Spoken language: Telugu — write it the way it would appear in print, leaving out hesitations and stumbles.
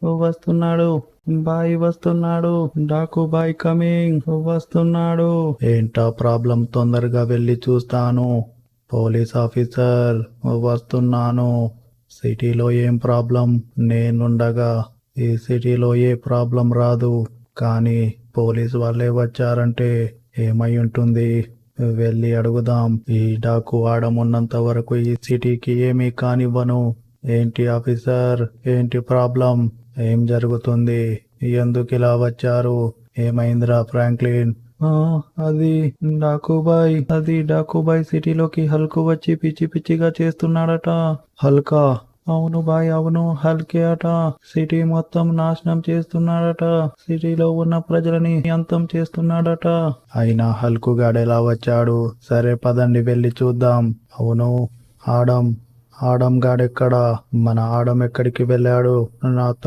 వస్తున్నాడు. బాయ్ వస్తున్నాడు. డాకు బాయ్ కమింగ్. వస్తున్నాడు. ఏంటా ప్రాబ్లం? తొందరగా వెళ్ళి చూస్తాను. పోలీస్ ఆఫీసర్ వస్తున్నాను. సిటీలో ఏం ప్రాబ్లం? నేనుండగా ఈ సిటీలో ఏ ప్రాబ్లం రాదు. కానీ పోలీస్ వాళ్ళే వచ్చారంటే ఏమై ఉంటుంది? వెళ్ళి అడుగుదాం. ఈ డాకు ఆడమున్నంత వరకు ఈ సిటీకి ఏమీ కానివ్వను. ఏంటి ఆఫీసర్? ఏంటి ప్రాబ్లం? ఏం జరుగుతుంది? ఎందుకు ఇలా వచ్చారు? ఏమైందిరా ఫ్రాంక్లిన్? అది డాకుబాయ్ సిటీలోకి హల్క్ వచ్చి పిచ్చి పిచ్చిగా చేస్తున్నాడట. హల్కా? అవును బాయ్, అవును, హల్కే అట. సిటీ మొత్తం నాశనం చేస్తున్నాడట. సిటీలో ఉన్న ప్రజలని అంతం చేస్తున్నాడట. అయినా హల్కు గాడెలా వచ్చాడు? సరే పదండి వెళ్ళి చూద్దాం. అవును, ఆడం గాడెక్కడా? మన ఆడం ఎక్కడికి వెళ్ళాడు? నాతో